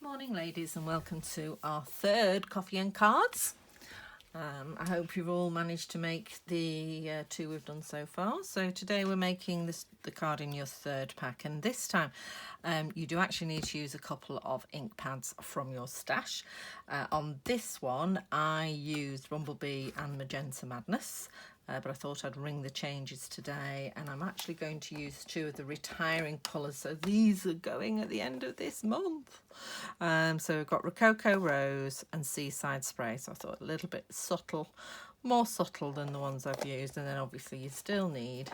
Morning ladies, and welcome to our third coffee and cards. I hope you've all managed to make the two we've done so far. So today we're making the card in your third pack, and this time you do actually need to use a couple of ink pads from your stash. On this one I used Bumblebee and Magenta Madness, but I thought I'd ring the changes today, and I'm actually going to use two of the retiring colours, so these are going at the end of this month. So we've got Rococo Rose and Seaside Spray, so I thought a little bit subtle, more subtle than the ones I've used. And then obviously you still need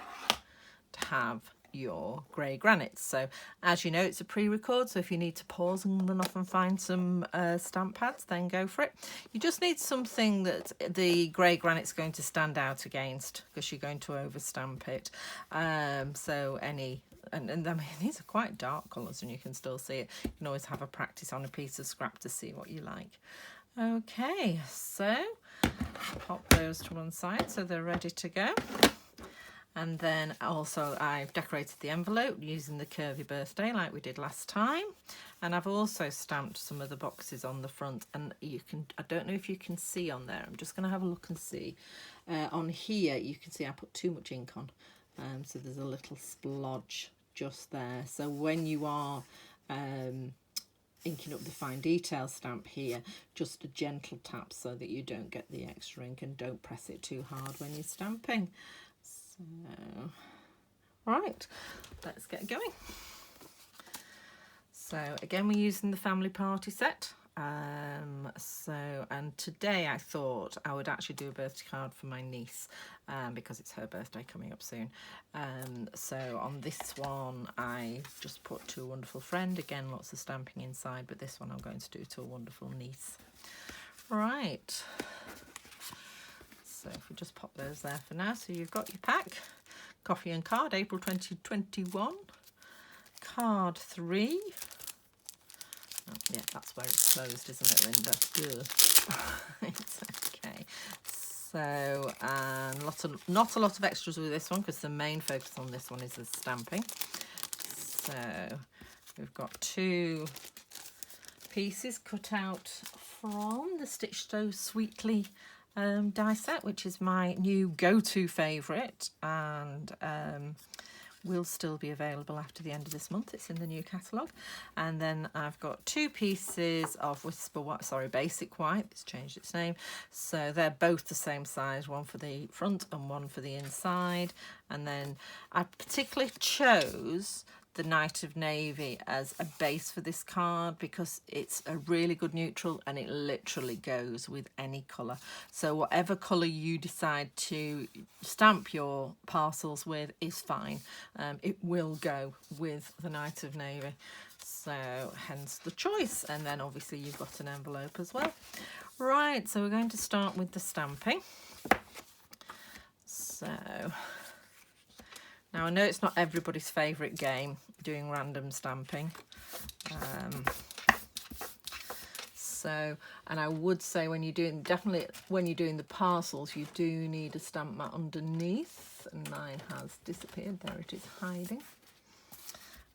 to have your grey granites. So as you know, it's a pre-record, so if you need to pause and run off and find some stamp pads, then go for it. You just need something that the grey granite's going to stand out against, because you're going to overstamp it. So any and I mean, these are quite dark colours and you can still see it. You can always have a practice on a piece of scrap to see what you like. Okay, so pop those to one side so they're ready to go. And then also I've decorated the envelope using the curvy birthday like we did last time. And I've also stamped some of the boxes on the front, and you can, I don't know if you can see on there, I'm just going to have a look and see. On here you can see I put too much ink on, so there's a little splodge just there. So when you are inking up the fine detail stamp here, just a gentle tap so that you don't get the extra ink, and don't press it too hard when you're stamping. So, right, let's get going. So again, we're using the family party set. And today I thought I would actually do a birthday card for my niece, because it's her birthday coming up soon. So on this one I just put to a wonderful friend, again lots of stamping inside, but this one I'm going to do to a wonderful niece. Right, so if we just pop those there for now. So you've got your pack, coffee and card, April 2021, card 3. Oh, yeah, that's where it's closed, isn't it, Linda? It's okay. So, not a lot of extras with this one, because the main focus on this one is the stamping. So we've got two pieces cut out from the Stitch So Sweetly die set, which is my new go-to favourite, and will still be available after the end of this month. It's in the new catalogue. And then I've got two pieces of Whisper White, sorry, Basic White. It's changed its name. So they're both the same size, one for the front and one for the inside. And then I particularly chose the Night of Navy as a base for this card because it's a really good neutral and it literally goes with any colour. So whatever colour you decide to stamp your parcels with is fine. It will go with the Night of Navy. So hence the choice. And then obviously you've got an envelope as well. Right, so we're going to start with the stamping. So now I know it's not everybody's favourite game, doing random stamping. And I would say when you're doing, definitely when you're doing the parcels, you do need a stamp mat underneath. And mine has disappeared. There it is, hiding.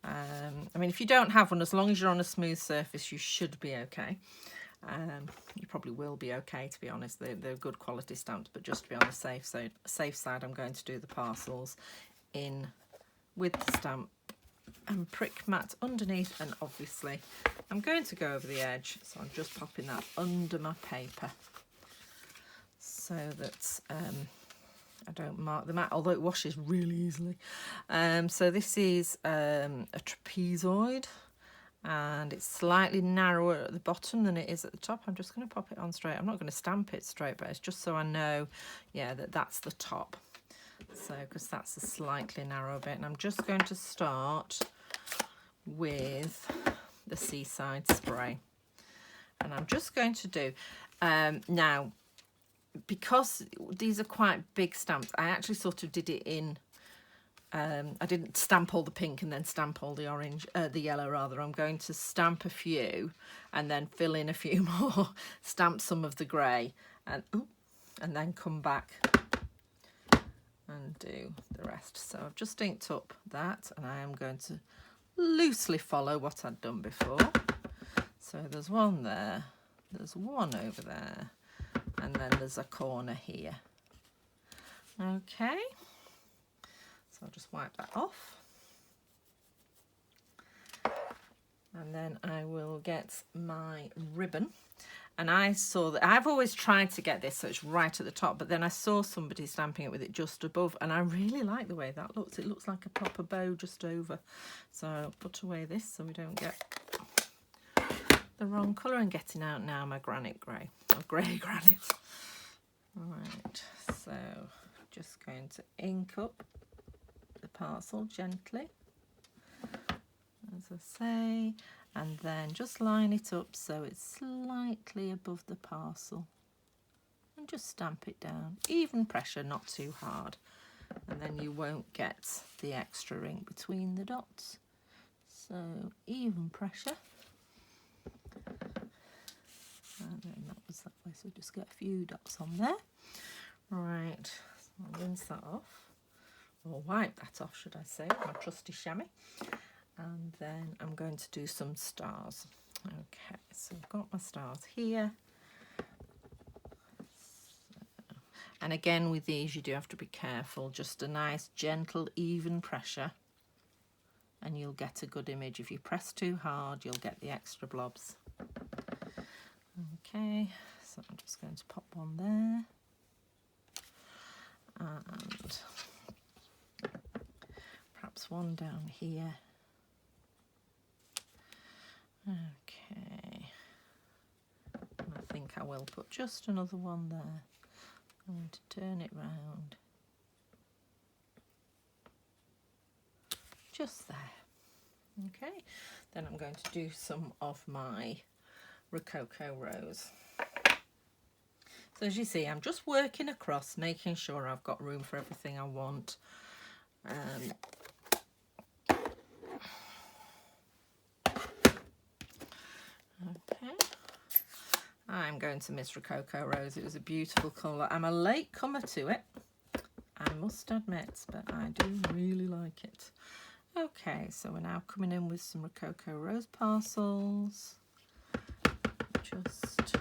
I mean, if you don't have one, as long as you're on a smooth surface, you should be okay. You probably will be okay, to be honest. They're good quality stamps, but just to be on the safe side, I'm going to do the parcels in with the stamp and prick mat underneath, and obviously I'm going to go over the edge, so I'm just popping that under my paper so that I don't mark the mat, although it washes really easily. So this is a trapezoid, and it's slightly narrower at the bottom than it is at the top. I'm just going to pop it on straight. I'm not going to stamp it straight, but it's just so I know, yeah, that's the top. So, because that's a slightly narrow bit, and I'm just going to start with the Seaside Spray, and I'm just going to do now, because these are quite big stamps, I actually sort of did it in I didn't stamp all the pink and then stamp all the orange, the yellow rather. I'm going to stamp a few and then fill in a few more, stamp some of the grey, and then come back and do the rest. So I've just inked up that, and I am going to loosely follow what I'd done before. So So there's one there, there's one over there, and then there's a corner here. Okay, so I'll just wipe that off. And then I will get my ribbon. And I saw that, I've always tried to get this so it's right at the top, but then I saw somebody stamping it with it just above, and I really like the way that looks. It looks like a proper bow just over. So I'll put away this so we don't get the wrong colour. And getting out now my granite grey, or grey granite. Right, so just going to ink up the parcel gently, as I say, and then just line it up so it's slightly above the parcel and just stamp it down. Even pressure, not too hard, and then you won't get the extra ink between the dots. So even pressure, and then that was that way, so just get a few dots on there. Right, so I'll rinse that off, or wipe that off should I say, with my trusty chamois. And then I'm going to do some stars. Okay, so I've got my stars here. So, and again with these you do have to be careful, just a nice gentle even pressure and you'll get a good image. If you press too hard you'll get the extra blobs. Okay, so I'm just going to pop one there. And perhaps one down here. Okay, and I think I will put just another one there. I'm going to turn it round. Just there. Okay, then I'm going to do some of my Rococo Rose. So as you see, I'm just working across, making sure I've got room for everything I want. Okay, I'm going to miss Rococo Rose. It was a beautiful colour. I'm a late comer to it, I must admit, but I do really like it. Okay, so we're now coming in with some Rococo Rose parcels. Just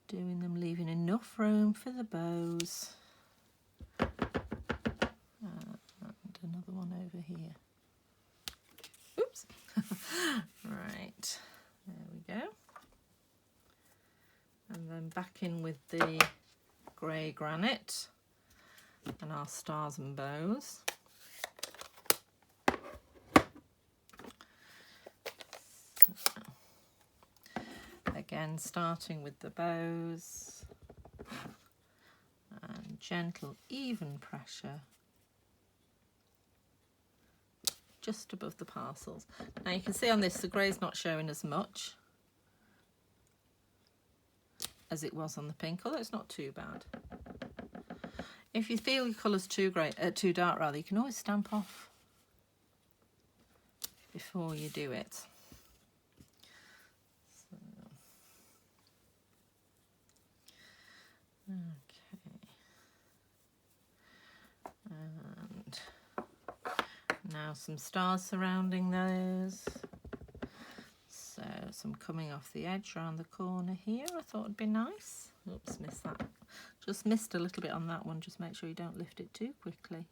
doing them, leaving enough room for the bows. And another one over here. Oops. Right, there we go. And then back in with the grey granite and our stars and bows. Again, starting with the bows and gentle even pressure just above the parcels. Now you can see on this the grey's not showing as much as it was on the pink, although it's not too bad. If you feel your colour's too dark rather, you can always stamp off before you do it. Okay, and now some stars surrounding those. So some coming off the edge around the corner here, I thought would be nice. Oops, missed that. Just missed a little bit on that one. Just make sure you don't lift it too quickly.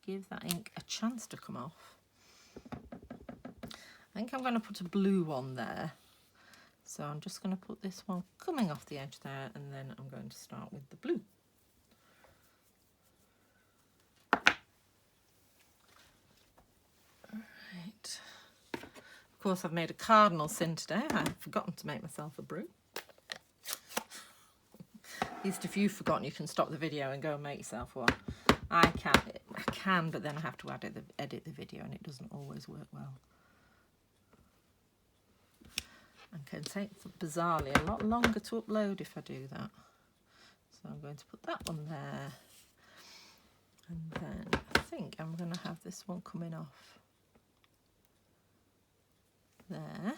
Give that ink a chance to come off. I think I'm going to put a blue one there. So I'm just going to put this one coming off the edge there, and then I'm going to start with the blue. Right. Of course, I've made a cardinal sin today. I've forgotten to make myself a brew. At least if you've forgotten, you can stop the video and go and make yourself one. I can, but then I have to edit the video, and it doesn't always work well. And can take, bizarrely, a lot longer to upload if I do that. So I'm going to put that one there. And then I think I'm going to have this one coming off there.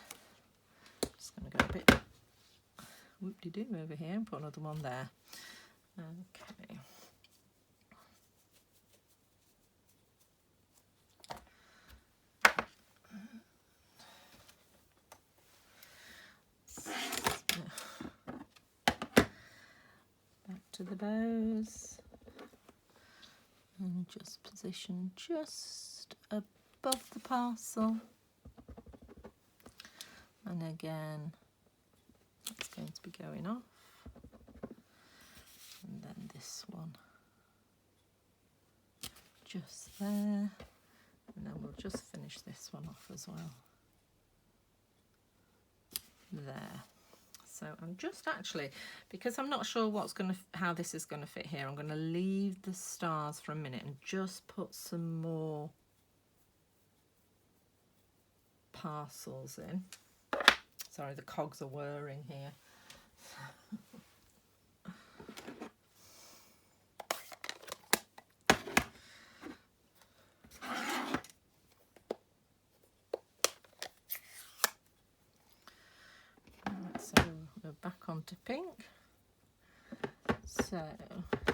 Just going to go a bit whoop-de-doo over here and put another one there. Okay. to the bows and just position just above the parcel. And again, it's going to be going off. And then this one just there. And then we'll just finish this one off as well. There. So I'm just actually, because I'm not sure how this is going to fit here, I'm going to leave the stars for a minute and just put some more parcels in. Sorry, the cogs are whirring here. So we're back onto pink. So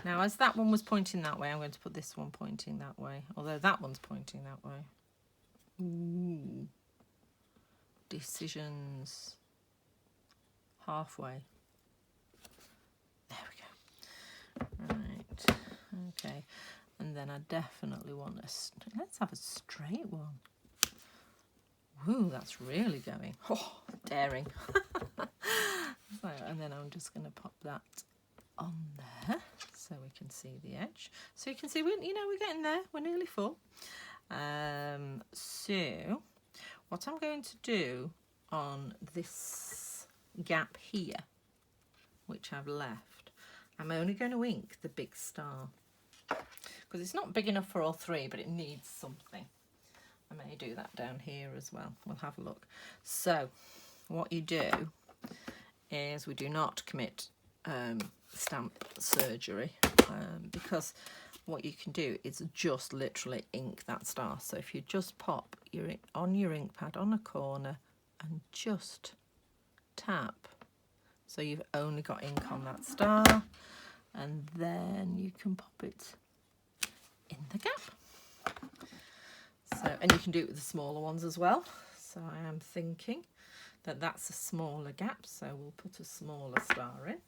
now, as that one was pointing that way, I'm going to put this one pointing that way, although that one's pointing that way. Ooh. Decisions halfway. There we go. Right. Okay. And then I definitely want let's have a straight one. Woo, that's really going. Oh, daring. So, and then I'm just going to pop that on there so we can see the edge. So you can see we're getting there. We're nearly full. So what I'm going to do on this gap here, which I've left, I'm only going to ink the big star because it's not big enough for all three, but it needs something. I may do that down here as well. We'll have a look. So what you do is we do not commit stamp surgery because what you can do is just literally ink that star. So if you just pop your ink pad on a corner and just tap, so you've only got ink on that star, and then you can pop it in the gap. So, and you can do it with the smaller ones as well. So I am thinking that that's a smaller gap, so we'll put a smaller star in.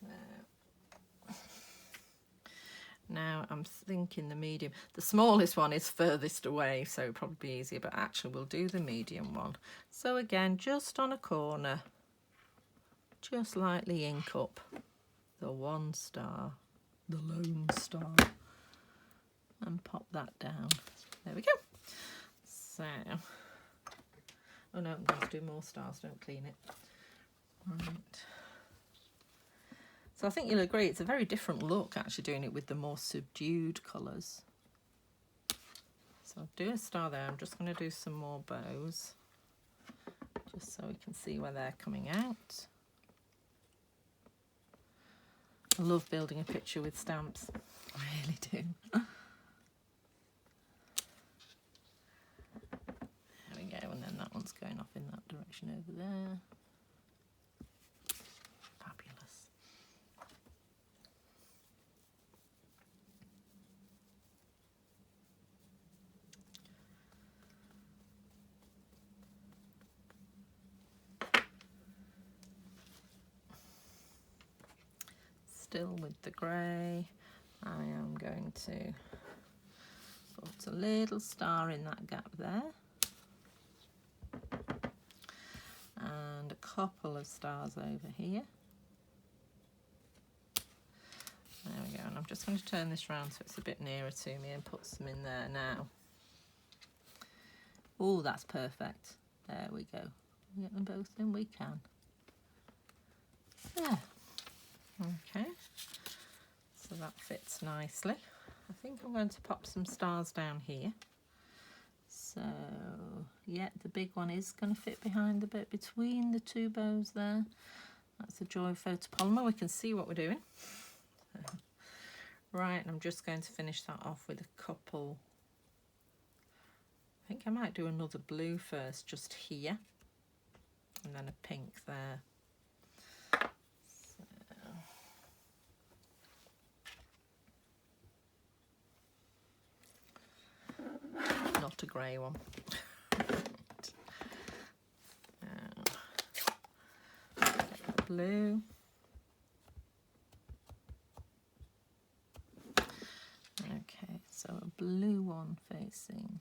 So now I'm thinking the medium. The smallest one is furthest away, so it'll probably be easier, but actually we'll do the medium one. So again, just on a corner, just lightly ink up the one star, the lone star, and pop that down. There we go. So, oh no, I'm going to do more stars, don't clean it. Right. So I think you'll agree it's a very different look actually doing it with the more subdued colours. So I'll do a star there. I'm just going to do some more bows just so we can see where they're coming out. I love building a picture with stamps. I really do. There we go, and then that one's going off in that direction over there. Fabulous. Still with the grey, I am going to put a little star in that gap there, and a couple of stars over here. There we go, and I'm just going to turn this round so it's a bit nearer to me and put some in there now. Oh, that's perfect. There we go. We get them both in, we can. There. Okay, so that fits nicely. I think I'm going to pop some stars down here. So, yeah, the big one is going to fit behind the bit between the two bows there. That's a Joy photopolymer. We can see what we're doing. Right, and I'm just going to finish that off with a couple. I think I might do another blue first, just here, and then a pink there. Not a grey one. Get the blue. facing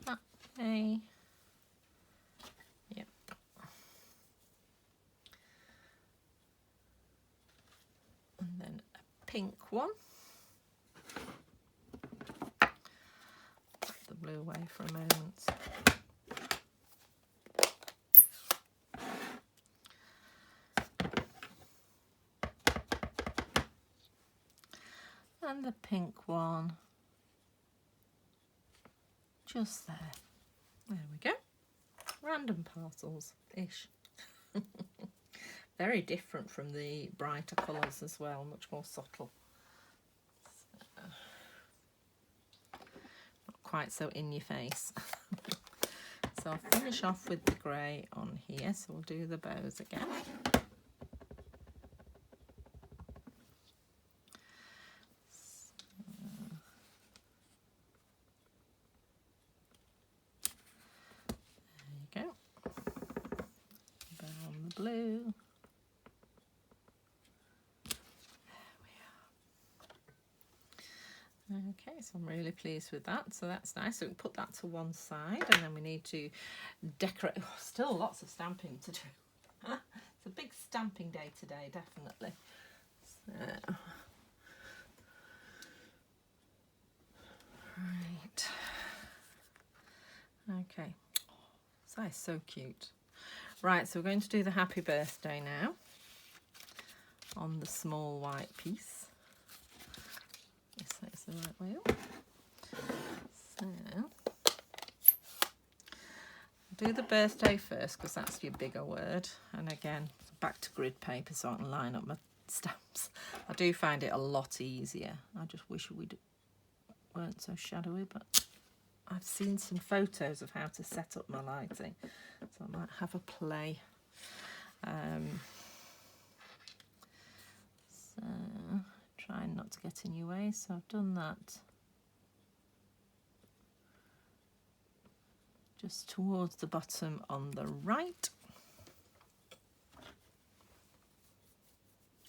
that way. Yep. And then a pink one. Put the blue away for a moment. And the pink one just there. There we go. Random parcels-ish. Very different from the brighter colours as well, much more subtle. So, not quite so in your face. So I'll finish off with the grey on here, so we'll do the bows again. Blue. There we are. Okay, so I'm really pleased with that. So that's nice. So we can put that to one side, and then we need to decorate. Oh, still lots of stamping to do. It's a big stamping day today, definitely. So, right. Okay. Oh, that is so cute. Right, so we're going to do the happy birthday now on the small white piece. Yes, that's the right way up. So, do the birthday first because that's your bigger word. And again, back to grid paper so I can line up my stamps. I do find it a lot easier. I just wish we weren't so shadowy, but I've seen some photos of how to set up my lighting, so I might have a play. So trying not to get in your way, so I've done that just towards the bottom on the right.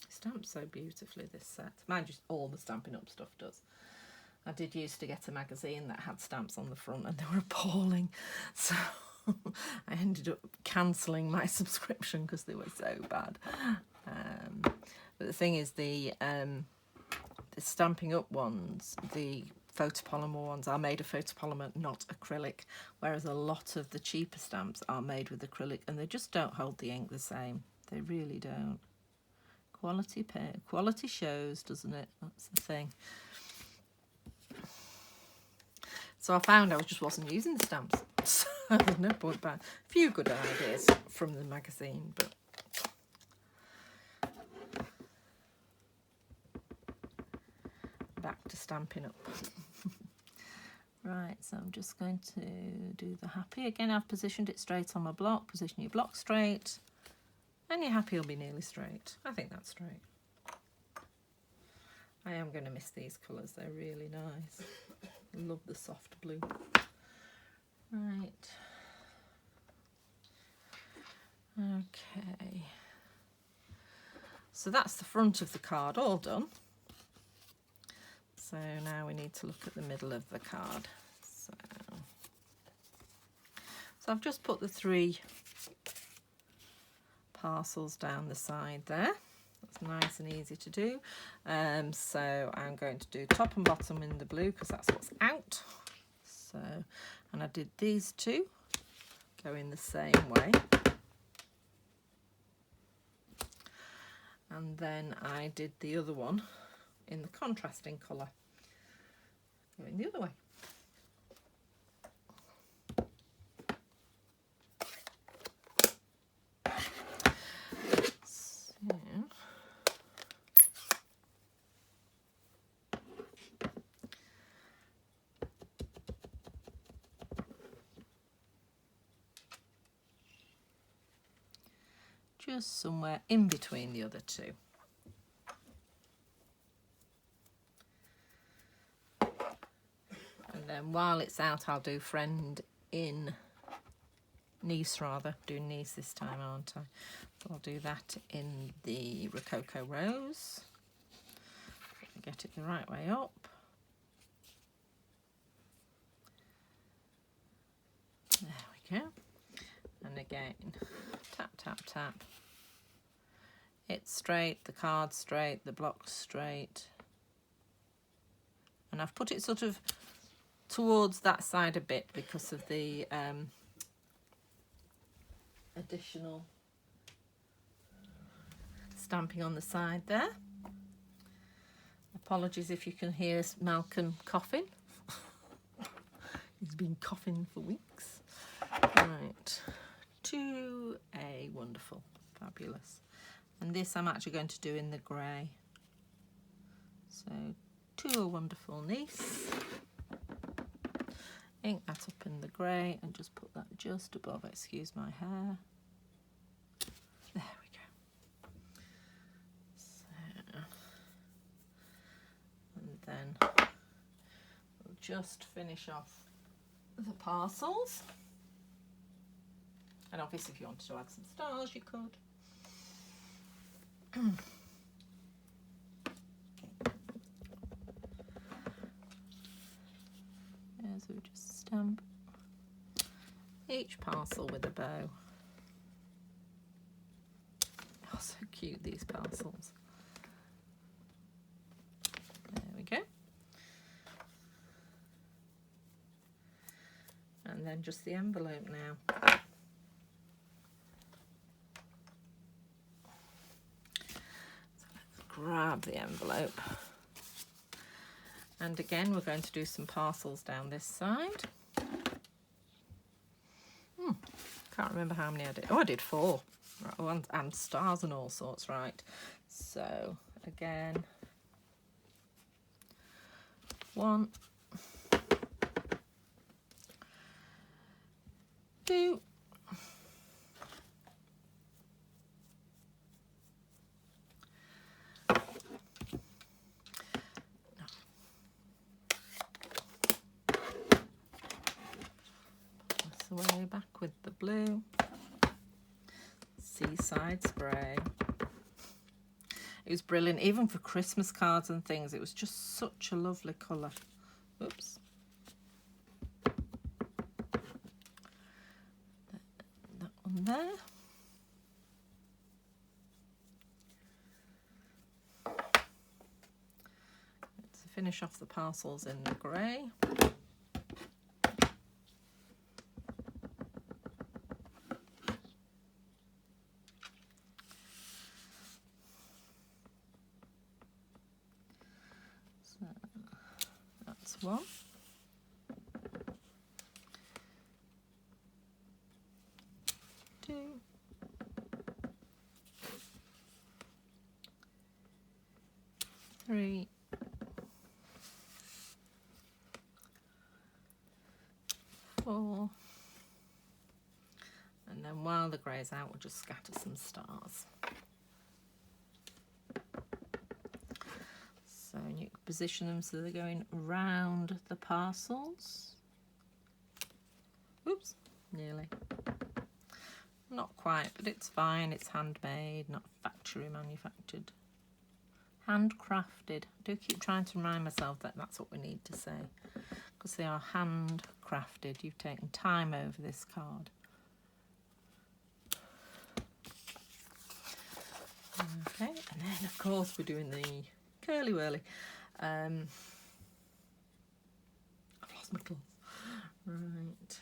It stamps so beautifully, this set. Mind you, all the Stampin' Up stuff does. I did used to get a magazine that had stamps on the front and they were appalling, so I ended up cancelling my subscription because they were so bad. But the thing is, the Stampin' Up ones, the photopolymer ones, are made of photopolymer, not acrylic, whereas a lot of the cheaper stamps are made with acrylic and they just don't hold the ink the same. They really don't. Quality shows, doesn't it? That's the thing. So I found I just wasn't using the stamps. So there's no point buying. A few good ideas from the magazine, but back to Stampin' Up. Right, so I'm just going to do the happy. Again, I've positioned it straight on my block. Position your block straight, and your happy will be nearly straight. I think that's straight. I am going to miss these colours. They're really nice. Love the soft blue. Right. Okay. So that's the front of the card all done. So now we need to look at the middle of the card. So I've just put the 3 parcels down the side there. That's nice and easy to do. So I'm going to do top and bottom in the blue because that's what's out. So, and I did these 2 go in the same way. And then I did the other one in the contrasting colour, going the other way. So, just somewhere in between the other 2. And then while it's out, I'll do friend in Nice, rather. Doing Nice this time, aren't I? So I'll do that in the Rococo Rose. Get it the right way up. again, tap, tap, tap. It's straight, the card's straight, the block's straight. And I've put it sort of towards that side a bit because of the additional stamping on the side there. Apologies if you can hear Malcolm coughing. He's been coughing for weeks. Right, 2A, wonderful, fabulous. And this I'm actually going to do in the grey. So, to a wonderful niece. Ink that up in the grey and just put that just above, excuse my hair. There we go. So, and then we'll just finish off the parcels. And obviously if you wanted to add some stars you could. So we just stamp each parcel with a bow. Oh, so cute, these parcels. There we go. And then just the envelope now. So let's grab the envelope. And again, we're going to do some parcels down this side. Can't remember how many I did. Oh, I did 4. Right, oh, and stars and all sorts, right. So, again, 1, 2, 'Way back with the blue. Seaside spray. It was brilliant, even for Christmas cards and things. It was just such a lovely colour. Oops. That one there. Let's finish off the parcels in the grey. One, 2, 3, 4, and then while the grey's out, we'll just scatter some stars. So you position them so they're going round the parcels. Oops, nearly. Not quite, but it's fine. It's handmade, not factory manufactured. Handcrafted. I do keep trying to remind myself that that's what we need to say, because they are handcrafted. You've taken time over this card. Okay, and then of course we're doing the curly whirly. I've lost my cloth. Right.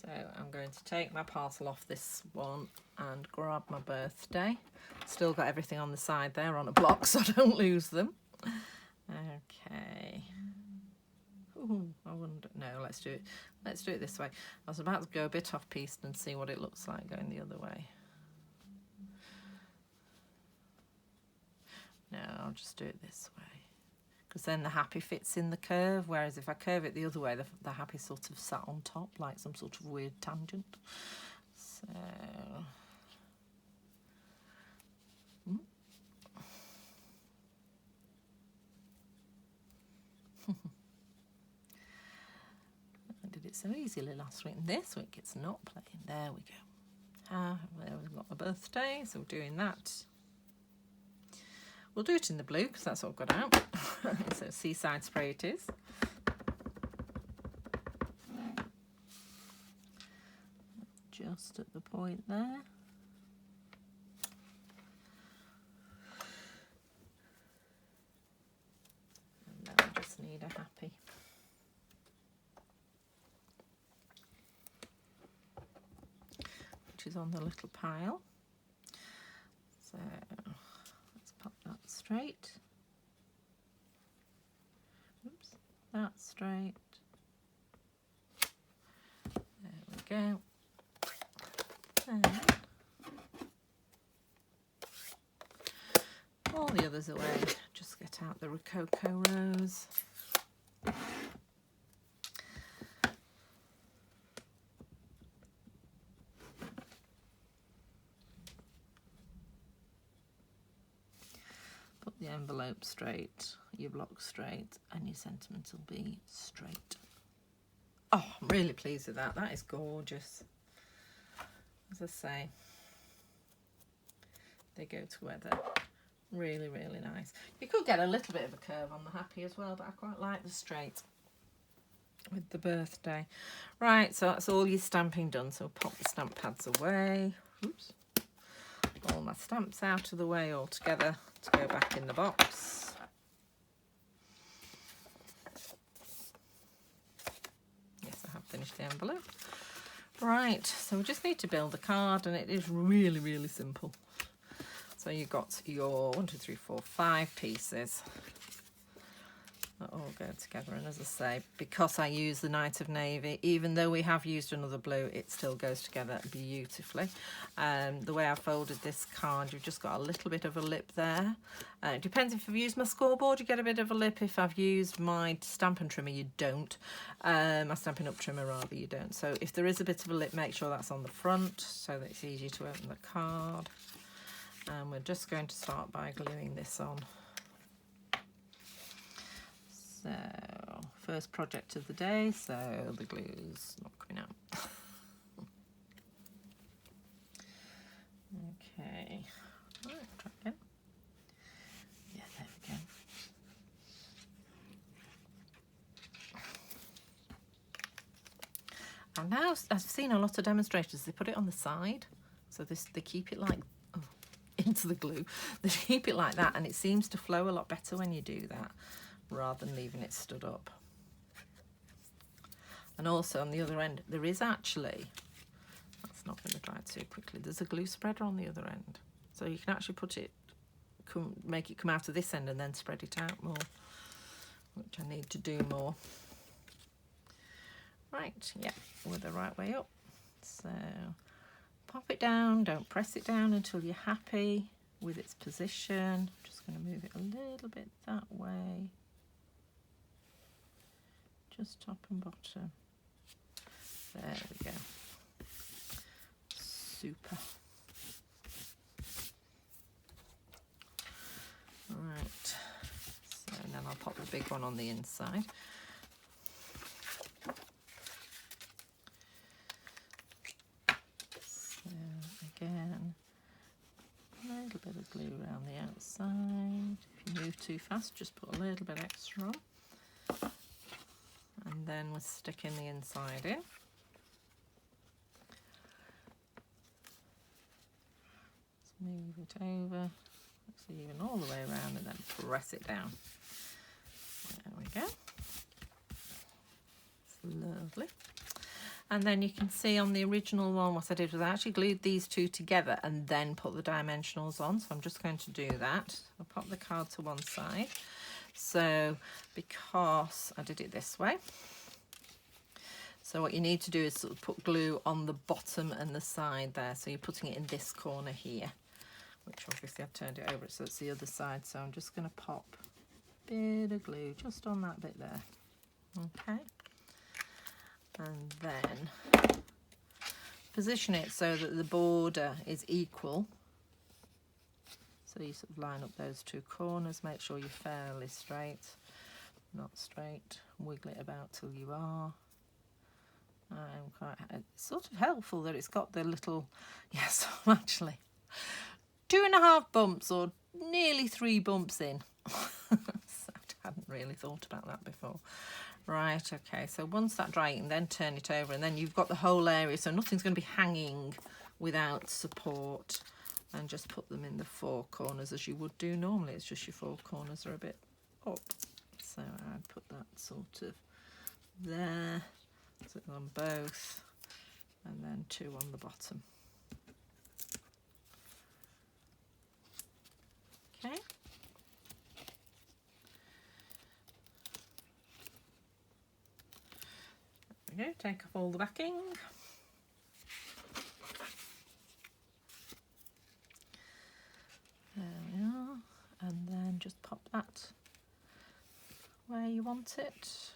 So I'm going to take my parcel off this one and grab my birthday. Still got everything on the side there on a block so I don't lose them. Okay. Ooh, I wonder. No, let's do it. Let's do it this way. I was about to go a bit off piece and see what it looks like going the other way. No, I'll just do it this way, because then the happy fits in the curve, whereas if I curve it the other way, the happy sort of sat on top like some sort of weird tangent. So I did it so easily last week, and this week it's not playing. There we go. There we've got my birthday, so we're doing that. We'll do it in the blue because that's what I've got out. So seaside spray it is. just at the point there. And then I just need a happy. Which is on the little pile. So let's pop that straight. Oops, that's straight. There we go. And all the others away. Just get out the Rococo rose. Put the envelope straight, your block straight, and your sentiment will be straight. Oh, I'm really pleased with that. That is gorgeous. As I say, they go together. Really, really nice. You could get a little bit of a curve on the happy as well, but I quite like the straight with the birthday. Right, so that's all your stamping done. So pop the stamp pads away. Oops. All my stamps out of the way all together to go back in the box. Yes, I have finished the envelope. Right, so we just need to build a card, and it is really, really simple. So you've got your 5 pieces that all go together. And as I say, because I use the Night of Navy, even though we have used another blue, it still goes together beautifully. The way I folded this card, you've just got a little bit of a lip there. It depends if I've used my scoreboard, you get a bit of a lip. If I've used my Stampin' trimmer, you don't. My Stampin' Up trimmer, rather, you don't. So if there is a bit of a lip, make sure that's on the front so that it's easy to open the card. And we're just going to start by gluing this on. So, first project of the day, so the glue's not coming out. Okay, right, try again. Yeah, there we go. And now I've seen a lot of demonstrators, they put it on the side, so they keep it like into the glue. They keep it like that, and it seems to flow a lot better when you do that rather than leaving it stood up. And also on the other end there is actually, that's not going to dry too quickly, there's a glue spreader on the other end, so you can actually put it, make it come out of this end and then spread it out more, which I need to do more. Right, yeah, we're the right way up. So pop it down, don't press it down until you're happy with its position. I'm just going to move it a little bit that way. Just top and bottom. There we go. Super. Right. So then I'll pop the big one on the inside. Again, a little bit of glue around the outside. If you move too fast, just put a little bit extra on. And then we're sticking the inside in. Let's move it over. Let's even all the way around and then press it down. There we go. It's lovely. And then you can see on the original one, what I did was I actually glued these two together and then put the dimensionals on. So I'm just going to do that. I'll pop the card to one side. So because I did it this way. So what you need to do is sort of put glue on the bottom and the side there. So you're putting it in this corner here, which obviously I've turned it over so it's the other side. So I'm just going to pop a bit of glue just on that bit there. Okay. And then position it so that the border is equal. So you sort of line up those two corners, make sure you're fairly straight, not straight, wiggle it about till you are. It's sort of helpful that it's got the little, yes, actually 2.5 bumps or nearly 3 bumps in. So hadn't really thought about that before. Right, okay, so once that dry, you can then turn it over, and then you've got the whole area, so nothing's going to be hanging without support. And just put them in the four corners as you would do normally. It's just your four corners are a bit up. So I'd put that sort of there, so on both, and then 2 on the bottom. Okay. There we go, take off all the backing. There we are, and then just pop that where you want it.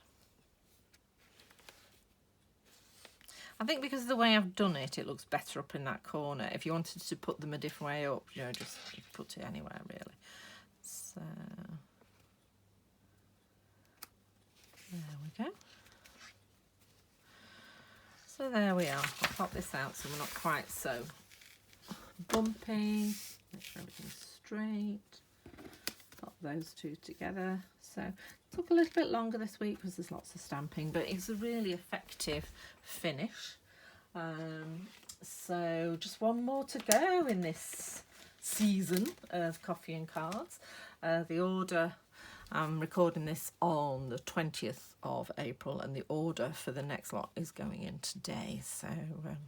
I think because of the way I've done it, it looks better up in that corner. If you wanted to put them a different way up, you know, just put it anywhere really. So there we go. So there we are. I'll pop this out so we're not quite so bumpy. Make sure everything's straight. Pop those two together. So it took a little bit longer this week because there's lots of stamping, but it's a really effective finish. So just one more to go in this season of coffee and cards. The order, I'm recording this on the 20th of April, and the order for the next lot is going in today. So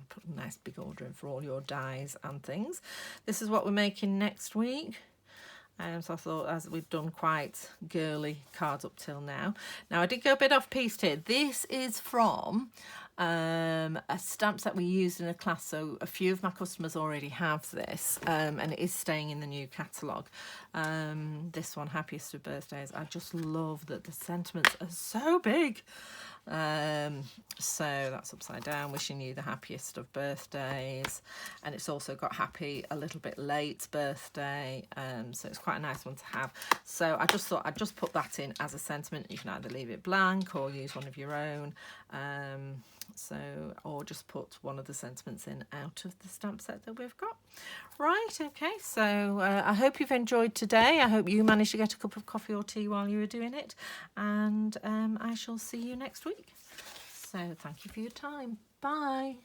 put a nice big order in for all your dies and things. This is what we're making next week. So I thought, as we've done quite girly cards up till now. Now I did go a bit off piste here. This is from a stamp set we used in a class, so a few of my customers already have this, and it is staying in the new catalogue. This one, Happiest of Birthdays. I just love that the sentiments are so big. So that's upside down, wishing you the happiest of birthdays, and it's also got happy a little bit late birthday, so it's quite a nice one to have. So I just thought I'd just put that in as a sentiment. You can either leave it blank or use one of your own, or just put one of the sentiments in out of the stamp set that we've got. Right, okay, so I hope you've enjoyed today. I hope you managed to get a cup of coffee or tea while you were doing it, and I shall see you next week. So thank you for your time. Bye.